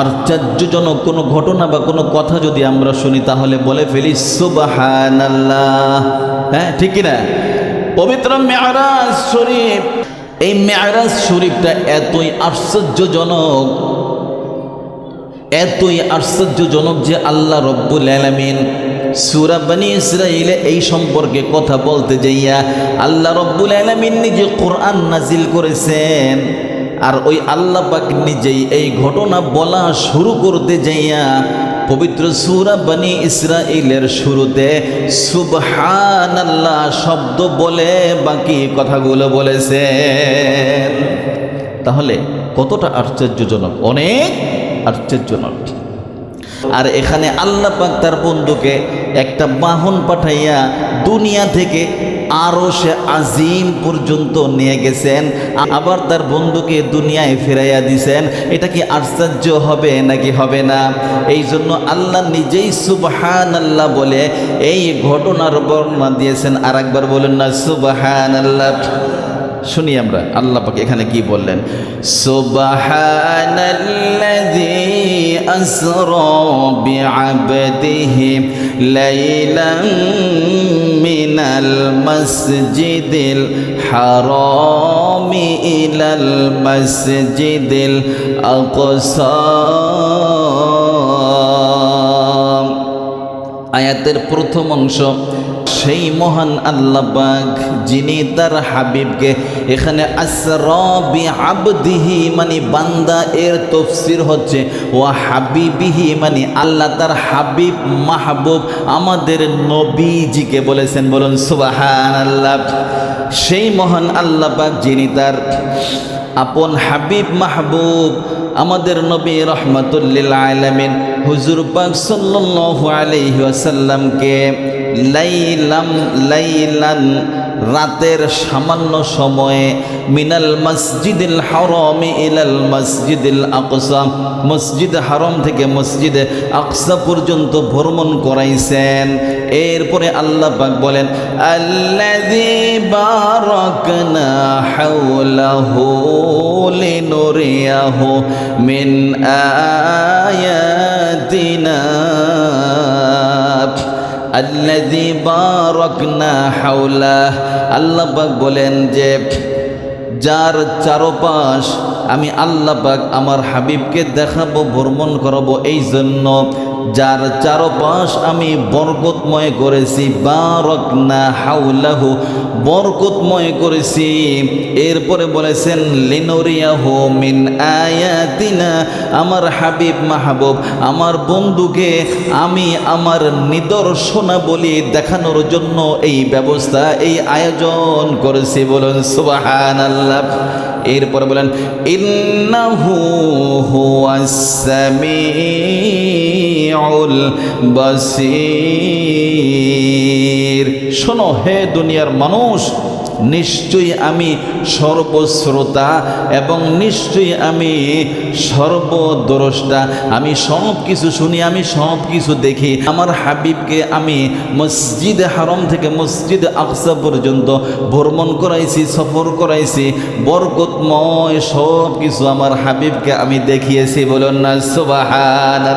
আশ্চর্যজনক কোনো ঘটনা বা কোনো কথা যদি আমরা শুনি তাহলে বলে ফেলি সুবহানাল্লাহ। হ্যাঁ, ঠিক কিনা? পবিত্র মেরাজ শরীফ, এই মেরাজ শরীফটা এতই আশ্চর্যজনক যে আল্লাহ রব্বুল আলামিন সূরা বনী ইসরাঈলে এই সম্পর্কে কথা বলতে যাইয়া আল্লাহ রব্বুল আলামিন নিজে কোরআন নাজিল করেছেন। আর ওই আল্লাহ পাক নিজেই এই ঘটনা বলা শুরু করতে যাইয়া পবিত্র সূরা বনী ইসরাঈলের শুরুতে সুবহানাল্লাহ শব্দ বলে বাকি কথাগুলো বলেছেন। তাহলে কতটা আশ্চর্যজনক, অনেক আশ্চর্যজনক। আর এখানে আল্লাহ পাক তার বন্ধুকে একটা বাহন পাঠাইয়া দুনিয়া থেকে আরশে আজিম পর্যন্ত নিয়ে গেছেন, আবার তার বন্ধুকে দুনিয়ায় ফিরাইয়া দিছেন। এটা কি আশ্চর্য হবে নাকি হবে না? এই জন্য আল্লাহ নিজেই সুবহানাল্লাহ বলে এই ঘটনার বর্ণনা দিয়েছেন। আর একবার বলেন না সুবহানাল্লাহ। শুনি আমরা আল্লাহ পাক এখানে কি বললেন। সুবহানাল্লাযী আসরা বিআবদিহি লাইলাম মিনাল মাসজিদিল হারামি ইলাল মাসজিদিল আকসা। আয়াতের প্রথম অংশ, সেই মহান আল্লাহ পাক যিনি তার হাবিবকে, এখানে আসরা বিআবদিহি মানে বান্দা, এর তাফসীর হচ্ছে ওয়া হাবিবিহি মানে আল্লাহ তার হাবিব মাহবুব আমাদের নবীজিকে বলেছেন। বলুন সুবহানাল্লাহ। সেই মহান আল্লাহ পাক যিনি তার আপন হাবিব মাহবুব আমাদের নবী রহমাতুল আলামিন হুজুর পাক সাল্লাল্লাহু আলাইহি ওয়াসাল্লামকে লাইলান রাতের সামান্য সময়ে মিনাল মসজিদিল হারামি ইলাল মসজিদিল আকসা, মসজিদ হারাম থেকে মসজিদ আকসা পর্যন্ত ভ্রমণ করাইছেন। এরপরে আল্লাহ পাক বলেন আল্লাযী বারাকনা হাওলাহু লিনুরিয়াহু মিন আয়াতিনা। আল্লাযী বারাকনা হাওলাহ, আল্লাহ পাক বলেন যে যার চারপাশ আমি আল্লাহ পাক আমার হাবিবকে দেখাবো, ভ্রমণ করাবো, এই জন্য যার চারপাশ আমি বরকতময় করেছি। বারাকনা হাওলাহু, বরকতময় করেছি। এরপরে বলেছেন লিনুরিয়াহু মিন আয়াতিনা, আমার হাবিব মাহবুব আমার বন্ধুকে আমি আমার নিদর্শনাবলী দেখানোর জন্য এই ব্যবস্থা, এই আয়োজন করেছি। বলুন সুবহানাল্লাহ। এরপরে বলেন ইন্নাহু হুয়াস সামিউল বাসীর। শোনো হে দুনিয়ার মানুষ, নিশ্চয়ই আমি সর্বশ্রোতা এবং নিশ্চয়ই আমি সর্বদ্রষ্টা। আমি সব কিছু শুনি, আমি সব কিছু দেখি। আমার হাবিবকে আমি মসজিদ হারাম থেকে মসজিদ আকসা পর্যন্ত ভ্রমণ করাইছি, সফর করাইছি, বরকতময় সব কিছু আমার হাবিবকে আমি দেখিয়েছি। বলুন না সুবহানাল্লাহ।